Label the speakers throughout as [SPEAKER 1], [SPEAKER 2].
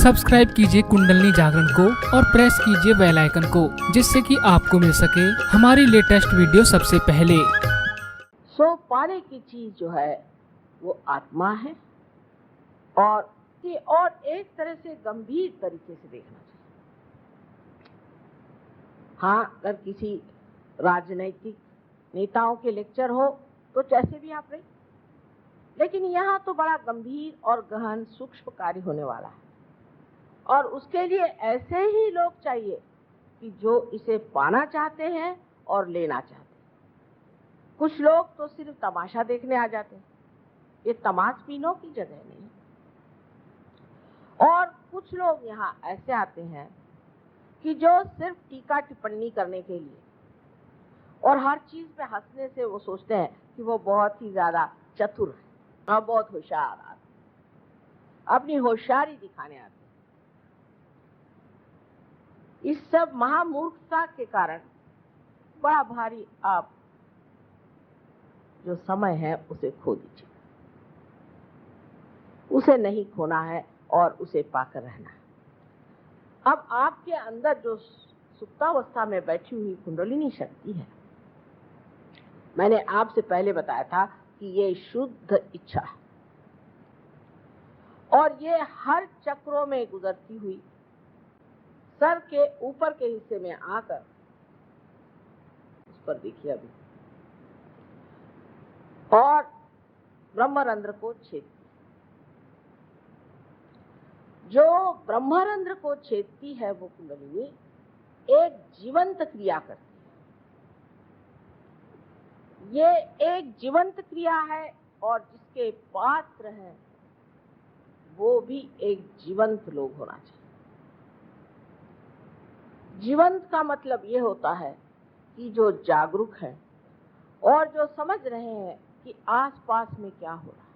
[SPEAKER 1] Subscribe कीजिए कुंडलिनी जागरण को और प्रेस कीजिए बेल आइकन को, जिससे कि आपको मिल सके हमारी लेटेस्ट वीडियो सबसे पहले।
[SPEAKER 2] सो पाने की चीज जो है वो आत्मा है और एक तरह से गंभीर तरीके से देखना चाहिए। हाँ, अगर किसी राजनैतिक नेताओं के लेक्चर हो तो जैसे भी आप रहे, लेकिन यहाँ तो बड़ा गंभीर और गहन सूक्ष्म कार्य होने वाला है और उसके लिए ऐसे ही लोग चाहिए कि जो इसे पाना चाहते हैं और लेना चाहते हैं। कुछ लोग तो सिर्फ तमाशा देखने आ जाते हैं, ये तमाशबीनों की जगह नहीं। और कुछ लोग यहाँ ऐसे आते हैं कि जो सिर्फ टीका टिप्पणी करने के लिए और हर चीज पे हंसने से वो सोचते हैं कि वो बहुत ही ज्यादा चतुर है और बहुत होशियार आदमी, अपनी होशियारी दिखाने आते हैं। इस सब महामूर्खता के कारण बड़ा भारी आप जो समय है उसे खो दीजिए। उसे नहीं खोना है और उसे पाकर रहना है। अब आपके अंदर जो सुप्तावस्था में बैठी हुई कुंडलिनी शक्ति है, मैंने आपसे पहले बताया था कि ये शुद्ध इच्छा है और ये हर चक्रों में गुजरती हुई सर के ऊपर के हिस्से में आकर, उस पर देखिए अभी, और ब्रह्मरंध्र को छेदती। जो ब्रह्मरंध्र को छेदती है वो कुंडलिनी एक जीवंत क्रिया करती है। ये एक जीवंत क्रिया है और जिसके पात्र हैं वो भी एक जीवंत लोग होना चाहिए। जीवंत का मतलब ये होता है कि जो जागरूक है और जो समझ रहे हैं कि आसपास में क्या हो रहा है।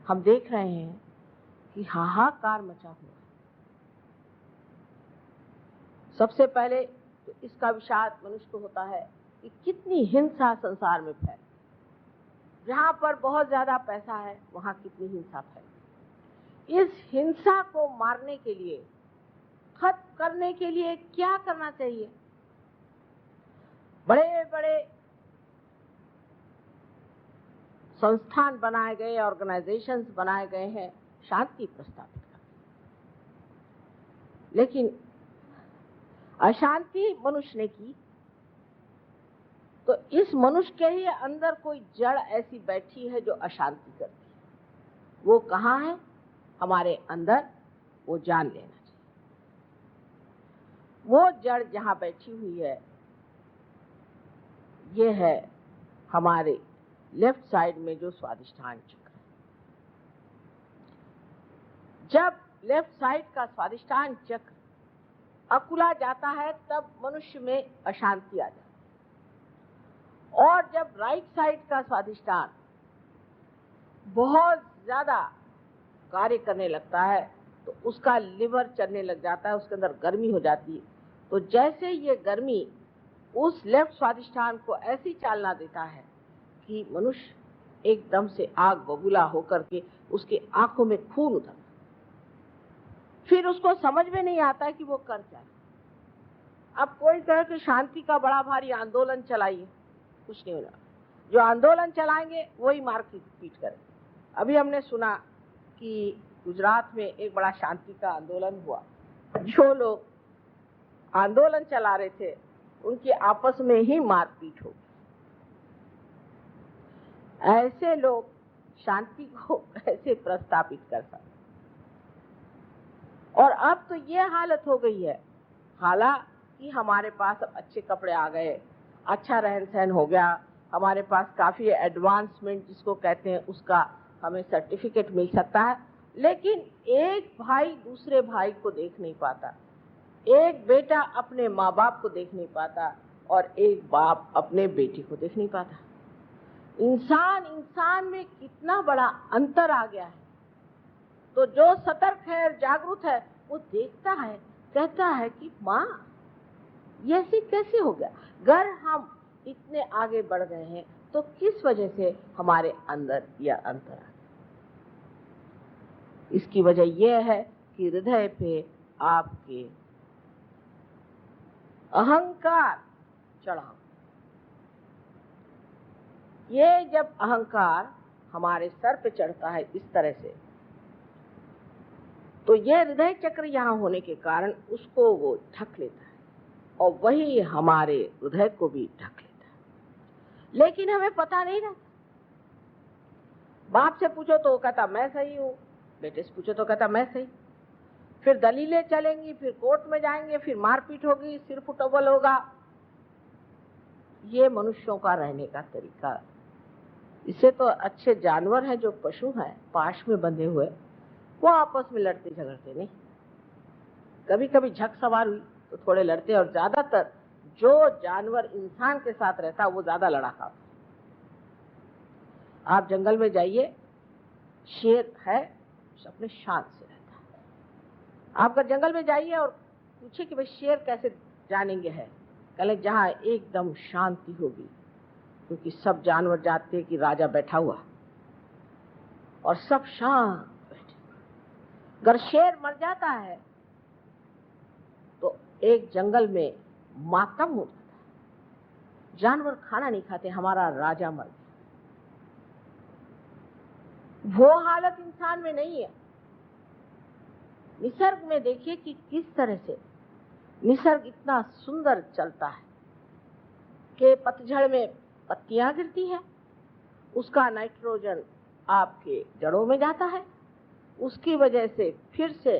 [SPEAKER 2] हम देख रहे हैं कि हाहाकार मचा हुआ है। सबसे पहले तो इसका विषाद मनुष्य को होता है कि कितनी हिंसा संसार में फैली। जहां पर बहुत ज्यादा पैसा है वहां कितनी हिंसा फैली। इस हिंसा को मारने के लिए, खत्म करने के लिए क्या करना चाहिए? बड़े बड़े संस्थान बनाए गए, ऑर्गेनाइजेशंस बनाए गए हैं शांति प्रस्तावित करने। लेकिन अशांति मनुष्य ने की तो इस मनुष्य के ही अंदर कोई जड़ ऐसी बैठी है जो अशांति करती है। वो कहाँ है? हमारे अंदर। वो जान लेना चाहिए। वो जड़ जहाँ बैठी हुई है ये है हमारे लेफ्ट साइड में जो स्वादिष्ठान चक्र है। जब लेफ्ट साइड का स्वादिष्ठान चक्र अकुला जाता है तब मनुष्य में अशांति आ जाती है। और जब राइट साइड का स्वादिष्ठान बहुत ज्यादा कार्य करने लगता है तो उसका लिवर चलने लग जाता है, उसके अंदर गर्मी हो जाती है। तो जैसे ये गर्मी उस लेफ्ट स्वादिष्ठान को ऐसी चालना देता है कि मनुष्य एकदम से आग बबूला होकर के उसके आंखों में खून उतरता, फिर उसको समझ में नहीं आता कि वो कर क्या। अब कोई कहे कि शांति का बड़ा भारी आंदोलन चलाइए, कुछ नहीं होगा। जो आंदोलन चलाएंगे वही मार पीट करेंगे। अभी हमने सुना कि गुजरात में एक बड़ा शांति का आंदोलन हुआ। जो लोग आंदोलन चला रहे थे उनकी आपस में ही मारपीट हो गई। ऐसे लोग शांति को कैसे प्रस्तावित कर सकते? और अब तो ये हालत हो गई है, हालांकि हमारे पास अब अच्छे कपड़े आ गए, अच्छा रहन सहन हो गया, हमारे पास काफी एडवांसमेंट जिसको कहते हैं उसका हमें सर्टिफिकेट मिल सकता है, लेकिन एक भाई दूसरे भाई को देख नहीं पाता, एक बेटा अपने माँ बाप को देख नहीं पाता और एक बाप अपने बेटे को देख नहीं पाता। इंसान में कितना बड़ा अंतर आ गया है। तो जो सतर्क है, जागरूक है, वो देखता है, कहता है कि माँ ये ऐसी कैसे हो गया? अगर हम इतने आगे बढ़ गए हैं तो किस वजह से हमारे अंदर यह अंतर आ गया? इसकी वजह यह है कि हृदय पे आपके अहंकार चढ़ा। ये जब अहंकार हमारे सर पे चढ़ता है इस तरह से, तो ये हृदय चक्र यहाँ होने के कारण उसको वो ढक लेता है और वही हमारे हृदय को भी ढक लेता है। लेकिन हमें पता नहीं रहता। बाप से पूछो तो वो कहता मैं सही हूँ, बेटे से पूछो तो कहता मैं सही। फिर दलीलें चलेंगी, फिर कोर्ट में जाएंगे, फिर मारपीट होगी, सिर फुटबल होगा। ये मनुष्यों का रहने का तरीका। इससे तो अच्छे जानवर हैं जो पशु हैं पाश में बंधे हुए, वो आपस में लड़ते झगड़ते नहीं। कभी कभी झक सवार हुई तो थोड़े लड़ते, और ज्यादातर जो जानवर इंसान के साथ रहता वो ज्यादा लड़ाका होता। आप जंगल में जाइए, शेर है अपने शांत से रहता है। आप अगर जंगल में जाइए और पूछे कि भाई शेर कैसे जानेंगे है, कहले जहाँ एकदम शांति होगी, क्योंकि सब जानवर जानते हैं कि राजा बैठा हुआ और सब शांत बैठे। अगर शेर मर जाता है तो एक जंगल में मातम हो जाता है, जानवर खाना नहीं खाते, हमारा राजा मर गया। वो हालत इंसान में नहीं है। निसर्ग में देखिए कि किस तरह से निसर्ग इतना सुंदर चलता है कि पतझड़ में पत्तियां गिरती हैं, उसका नाइट्रोजन आपके जड़ों में जाता है, उसकी वजह से फिर से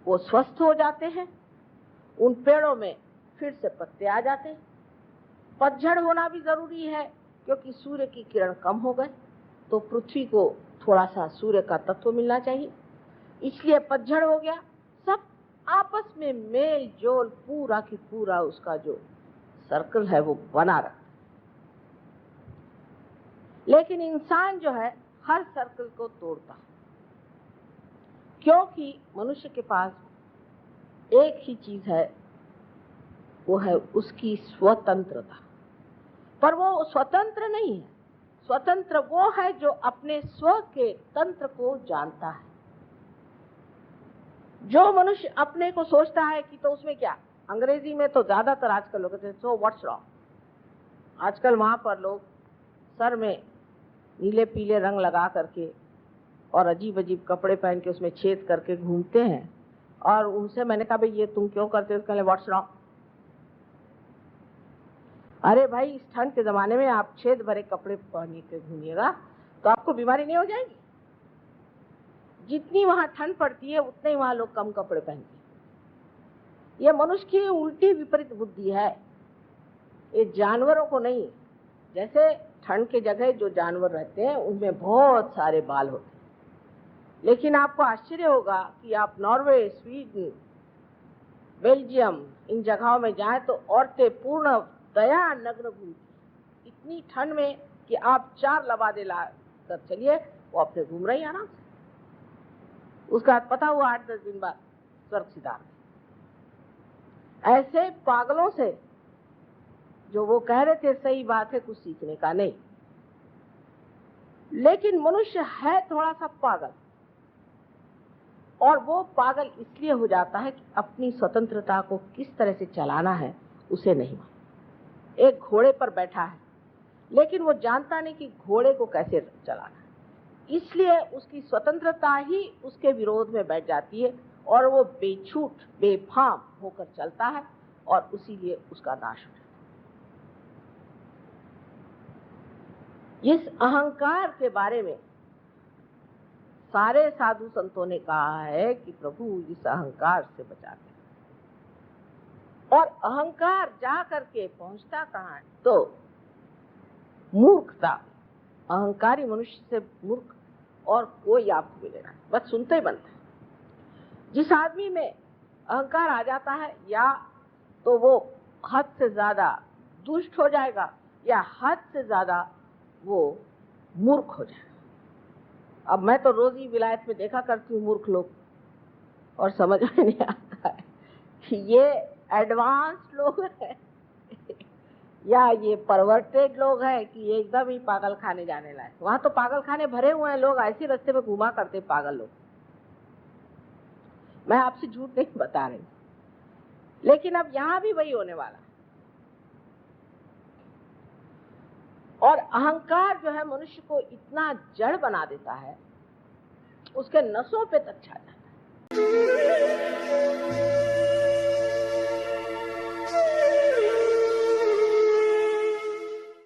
[SPEAKER 2] वो स्वस्थ हो जाते हैं, उन पेड़ों में फिर से पत्ते आ जाते हैं। पतझड़ होना भी जरूरी है, क्योंकि सूर्य की किरण कम हो गए तो पृथ्वी को थोड़ा सा सूर्य का तत्व मिलना चाहिए, इसलिए पतझड़ हो गया। सब आपस में मेल जोल पूरा की पूरा उसका जो सर्कल है वो बना रखा। लेकिन इंसान जो है हर सर्कल को तोड़ता है, क्योंकि मनुष्य के पास एक ही चीज है, वो है उसकी स्वतंत्रता। पर वो स्वतंत्र नहीं है। स्वतंत्र वो है जो अपने स्व के तंत्र को जानता है। जो मनुष्य अपने को सोचता है कि तो उसमें क्या, अंग्रेजी में तो ज्यादातर आजकल लोग कहते हैं सो व्हाट्स रॉन्ग। आजकल वहां पर लोग सर में नीले पीले रंग लगा करके और अजीब अजीब कपड़े पहन के उसमें छेद करके घूमते हैं, और उनसे मैंने कहा भाई ये तुम क्यों करते हो, कहले व्हाट्स रॉन्ग। अरे भाई इस ठंड के जमाने में आप छेद भरे कपड़े पहन के घूमिएगा तो आपको बीमारी नहीं हो जाएगी। जितनी वहां ठंड पड़ती है उतने ही वहां लोग कम कपड़े पहनते हैं। ये मनुष्य की उल्टी विपरीत बुद्धि है, ये जानवरों को नहीं। जैसे ठंड के जगह जो जानवर रहते हैं उनमें बहुत सारे बाल होते हैं, लेकिन आपको आश्चर्य होगा कि आप नॉर्वे, स्वीडन, बेल्जियम इन जगहों में जाएं तो औरतें पूर्ण दया नग्न घूमती। इतनी ठंड में कि आप 4 लबादे ला कर चलिए, वो अपने घूम रही आराम से। उसका पता हुआ 8-10 दिन बाद स्वर्ग सिधार। ऐसे पागलों से जो वो कह रहे थे सही बात है, कुछ सीखने का नहीं। लेकिन मनुष्य है थोड़ा सा पागल, और वो पागल इसलिए हो जाता है कि अपनी स्वतंत्रता को किस तरह से चलाना है उसे नहीं मालूम। एक घोड़े पर बैठा है, लेकिन वो जानता नहीं कि घोड़े को कैसे चलाना है, इसलिए उसकी स्वतंत्रता ही उसके विरोध में बैठ जाती है और वो बेछूट बेफाम होकर चलता है, और उसीलिए उसका नाश हो जाता है। इस अहंकार के बारे में सारे साधु संतों ने कहा है कि प्रभु इस अहंकार से बचा दे। और अहंकार जा करके पहुंचता कहाँ है, तो मूर्खता। अहंकारी मनुष्य से मूर्ख और कोई आपको मिलेगा, बस सुनते ही बनता है। जिस आदमी में अहंकार आ जाता है, या तो वो हद से ज्यादा दुष्ट हो जाएगा, या हद से ज्यादा वो मूर्ख हो जाएगा। अब मैं तो रोज ही विलायत में देखा करती हूँ मूर्ख लोग, और समझ में नहीं आता है कि ये एडवांस लोग हैं या ये परवर्टेड लोग हैं कि एकदम ही पागल खाने जाने लायक। वहां तो पागल खाने भरे हुए हैं, लोग ऐसे रास्ते में घुमा करते पागल लोग। मैं आपसे झूठ नहीं बता रही, लेकिन अब यहां भी वही होने वाला। और अहंकार जो है मनुष्य को इतना जड़ बना देता है, उसके नसों पे तक छा जाता है।